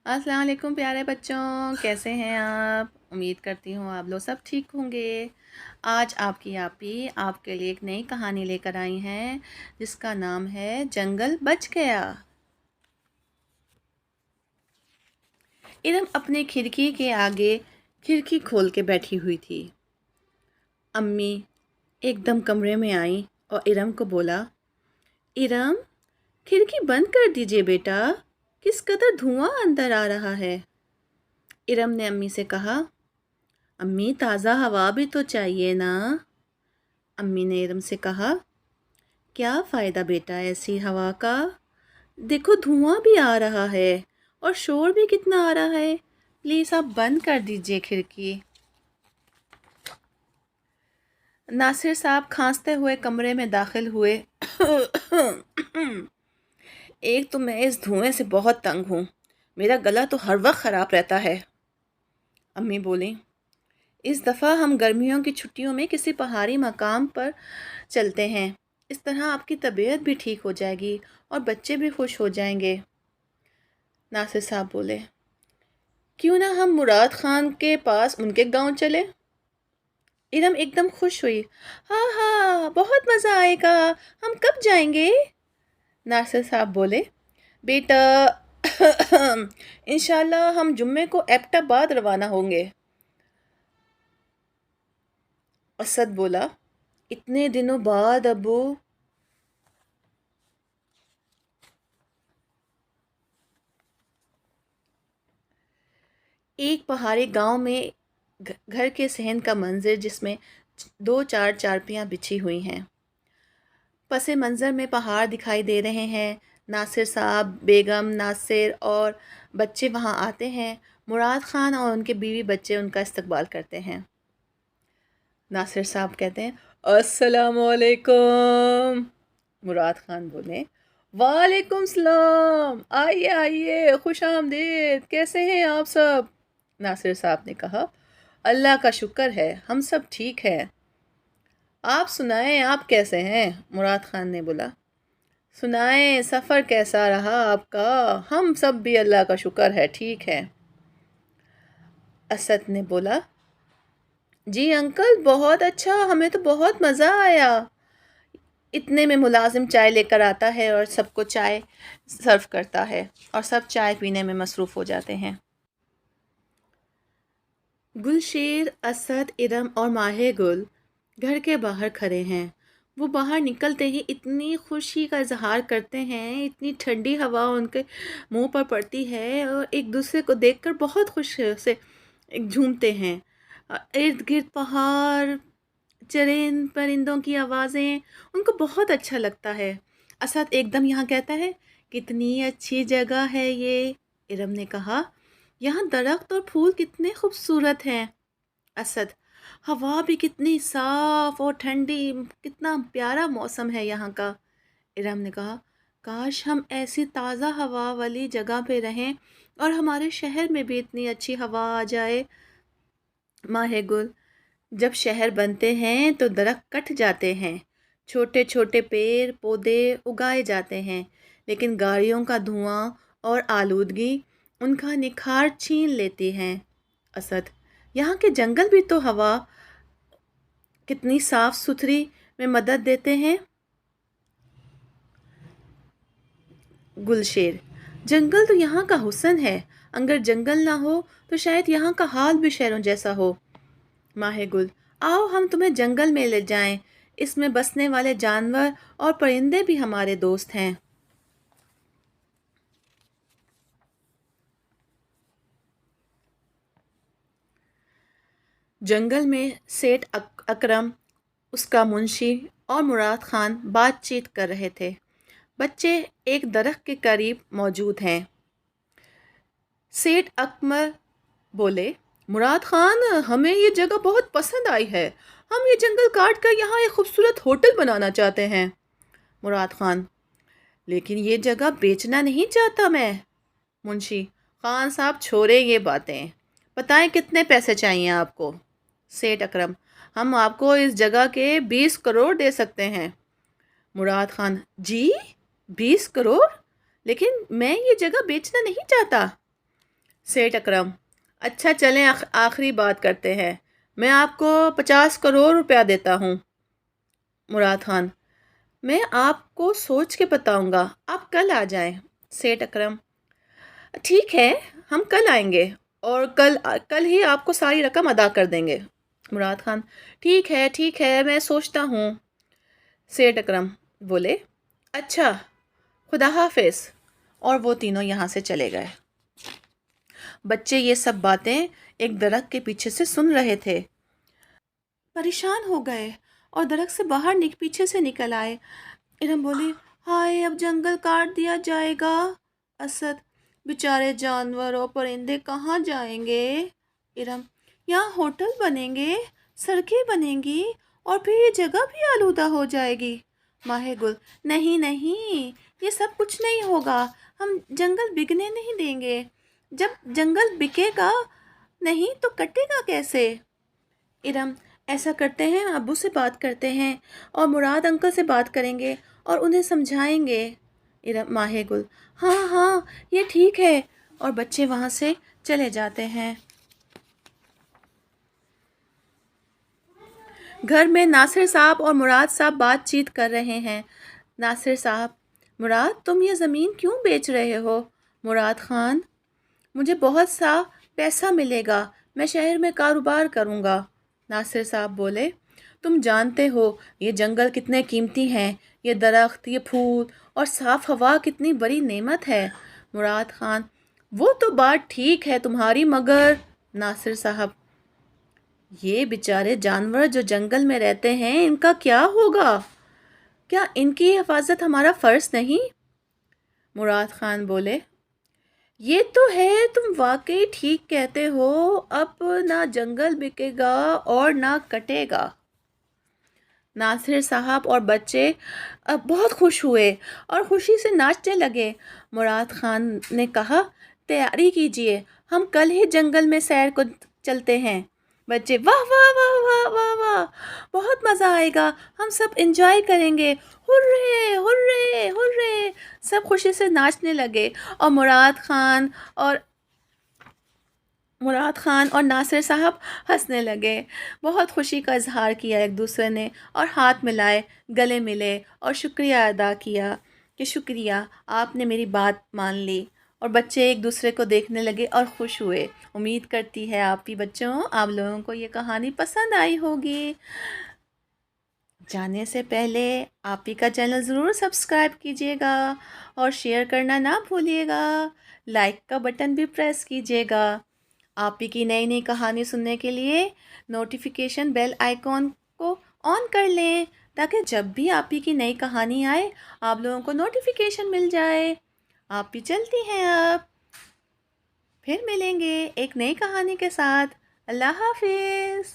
अस्सलाम वालेकुम प्यारे बच्चों, कैसे हैं आप? उम्मीद करती हूँ आप लोग सब ठीक होंगे। आज आपकी आपी आपके लिए एक नई कहानी लेकर आई हैं जिसका नाम है जंगल बच गया। इरम अपने खिड़की के आगे खिड़की खोल के बैठी हुई थी। अम्मी एकदम कमरे में आई और इरम को बोला, इरम खिड़की बंद कर दीजिए बेटा, किस कदर धुआं अंदर आ रहा है। इरम ने अम्मी से कहा, अम्मी ताज़ा हवा भी तो चाहिए ना। अम्मी ने इरम से कहा, क्या फ़ायदा बेटा ऐसी हवा का, देखो धुआं भी आ रहा है और शोर भी कितना आ रहा है, प्लीज़ आप बंद कर दीजिए खिड़की। नासिर साहब खांसते हुए कमरे में दाखिल हुए। एक तो मैं इस धुएं से बहुत तंग हूँ, मेरा गला तो हर वक्त ख़राब रहता है। अम्मी बोली, इस दफ़ा हम गर्मियों की छुट्टियों में किसी पहाड़ी मकाम पर चलते हैं, इस तरह आपकी तबीयत भी ठीक हो जाएगी और बच्चे भी खुश हो जाएंगे। नासिर साहब बोले, क्यों ना हम मुराद खान के पास उनके गांव चले। इरम एकदम खुश हुई, हाँ हाँ बहुत मज़ा आएगा, हम कब जाएंगे। नासिर साहब बोले, बेटा इंशाल्लाह हम जुम्मे को एबटाबाद रवाना होंगे। असद बोला, इतने दिनों बाद अबू। एक पहाड़ी गांव में घर के सहन का मंजर जिसमें दो चार चारपियाँ बिछी हुई हैं। पसे मंज़र में पहाड़ दिखाई दे रहे हैं। नासिर साहब, बेगम, नासिर और बच्चे वहाँ आते हैं। मुराद खान और उनके बीवी बच्चे उनका इस्तकबाल करते हैं। नासिर साहब कहते हैं, अस्सलामु अलैकुम। मुराद खान बोले, वालेकुम सलाम, आइए आइए, खुश आमदीद, कैसे हैं आप सब। नासिर साहब ने कहा, अल्लाह का शुक्र है, हम सब ठीक हैं। आप सुनाएं, आप कैसे हैं। मुराद खान ने बोला, सुनाएं सफ़र कैसा रहा आपका, हम सब भी अल्लाह का शुक्र है ठीक है। असद ने बोला, जी अंकल बहुत अच्छा, हमें तो बहुत मज़ा आया। इतने में मुलाजिम चाय लेकर आता है और सबको चाय सर्व करता है और सब चाय पीने में मसरूफ़ हो जाते हैं। गुलशेर, असद, इरम और माहे गुल घर के बाहर खड़े हैं। वो बाहर निकलते ही इतनी खुशी का इजहार करते हैं, इतनी ठंडी हवा उनके मुंह पर पड़ती है और एक दूसरे को देखकर बहुत खुश से झूमते हैं। इर्द गिर्द पहाड़, चरिंद परिंदों की आवाज़ें उनको बहुत अच्छा लगता है। असद एकदम यहाँ कहता है, कितनी अच्छी जगह है ये। इरम ने कहा, यहाँ दरख्त और फूल कितने खूबसूरत हैं। असद, हवा भी कितनी साफ और ठंडी, कितना प्यारा मौसम है यहाँ का। इरम ने कहा, काश हम ऐसी ताज़ा हवा वाली जगह पे रहें और हमारे शहर में भी इतनी अच्छी हवा आ जाए। माहे गुल, जब शहर बनते हैं तो दरख्त कट जाते हैं, छोटे छोटे पेड़ पौधे उगाए जाते हैं, लेकिन गाड़ियों का धुआं और आलूदगी उनका निखार छीन लेती हैं। असद, यहाँ के जंगल भी तो हवा कितनी साफ सुथरी में मदद देते हैं। गुलशेर, जंगल तो यहाँ का हुस्न है, अगर जंगल ना हो तो शायद यहाँ का हाल भी शहरों जैसा हो। माहे गुल, आओ हम तुम्हें जंगल में ले जाएं, इसमें बसने वाले जानवर और परिंदे भी हमारे दोस्त हैं। जंगल में सेठ अकरम, उसका मुंशी और मुराद खान बातचीत कर रहे थे। बच्चे एक दरख्त के करीब मौजूद हैं। सेठ अकमल बोले, मुराद खान हमें ये जगह बहुत पसंद आई है, हम ये जंगल काट कर यहाँ एक खूबसूरत होटल बनाना चाहते हैं। मुराद खान, लेकिन ये जगह बेचना नहीं चाहता मैं। मुंशी, खान साहब छोड़े ये बातें, बताएं कितने पैसे चाहिए आपको। सेठ अकरम, हम आपको इस जगह के 20 करोड़ दे सकते हैं। मुराद खान, जी 20 करोड़, लेकिन मैं ये जगह बेचना नहीं चाहता। सेठ अकरम, अच्छा चलें आखिरी बात करते हैं। मैं आपको 50 करोड़ रुपया देता हूँ। मुराद खान, मैं आपको सोच के बताऊंगा, आप कल आ जाएं। सेठ अकरम, ठीक है, हम कल आएंगे और कल कल ही आपको सारी रकम अदा कर देंगे। मुराद खान, ठीक है, मैं सोचता हूँ। सेठ अकरम बोले, अच्छा, खुदा हाफिज। और वो तीनों यहाँ से चले गए। बच्चे ये सब बातें एक दरख्त के पीछे से सुन रहे थे, परेशान हो गए और दरख्त से बाहर पीछे से निकल आए। इरम बोली, हाय, अब जंगल काट दिया जाएगा। असद, बेचारे जानवर और परिंदे कहाँ जाएंगे। इरम, यहाँ होटल बनेंगे, सड़कें बनेंगी और फिर ये जगह भी आलूदा हो जाएगी। माहे गुल, नहीं नहीं, ये सब कुछ नहीं होगा। हम जंगल बिकने नहीं देंगे। जब जंगल बिकेगा नहीं तो कटेगा कैसे। इरम, ऐसा करते हैं, अब्बू से बात करते हैं और मुराद अंकल से बात करेंगे और उन्हें समझाएंगे। इरम, माहे गुल, हाँ हाँ, ये ठीक है। और बच्चे वहाँ से चले जाते हैं। घर में नासिर साहब और मुराद साहब बातचीत कर रहे हैं। नासिर साहब, मुराद, तुम ये ज़मीन क्यों बेच रहे हो। मुराद खान, मुझे बहुत सा पैसा मिलेगा, मैं शहर में कारोबार करूँगा। नासिर साहब बोले, तुम जानते हो ये जंगल कितने कीमती हैं, ये दरख्त, ये फूल और साफ़ हवा कितनी बड़ी नेमत है। मुराद खान, वो तो बात ठीक है तुम्हारी, मगर। नासिर साहब, ये बेचारे जानवर जो जंगल में रहते हैं, इनका क्या होगा। क्या इनकी हिफाजत हमारा फ़र्ज़ नहीं। मुराद खान बोले, ये तो है, तुम वाकई ठीक कहते हो। अब ना जंगल बिकेगा और ना कटेगा। नासिर साहब और बच्चे अब बहुत खुश हुए और खुशी से नाचने लगे। मुराद खान ने कहा, तैयारी कीजिए, हम कल ही जंगल में सैर को चलते हैं। बच्चे, वाह वाह वाह वाह वाह वाह, बहुत मज़ा आएगा, हम सब एंजॉय करेंगे, हुर्रे हुर्रे हुर्रे। सब खुशी से नाचने लगे और मुराद खान और नासिर साहब हंसने लगे। बहुत खुशी का इजहार किया एक दूसरे ने और हाथ मिलाए, गले मिले और शुक्रिया अदा किया कि शुक्रिया, आपने मेरी बात मान ली। और बच्चे एक दूसरे को देखने लगे और खुश हुए। उम्मीद करती है आप भी बच्चों, आप लोगों को ये कहानी पसंद आई होगी। जाने से पहले आप ही का चैनल ज़रूर सब्सक्राइब कीजिएगा और शेयर करना ना भूलिएगा। लाइक का बटन भी प्रेस कीजिएगा। आप ही की नई नई कहानी सुनने के लिए नोटिफिकेशन बेल आइकॉन को ऑन कर लें, ताकि जब भी आप ही की नई कहानी आए आप लोगों को नोटिफिकेशन मिल जाए। आप भी चलती हैं, अब फिर मिलेंगे एक नई कहानी के साथ। अल्लाह हाफिज़।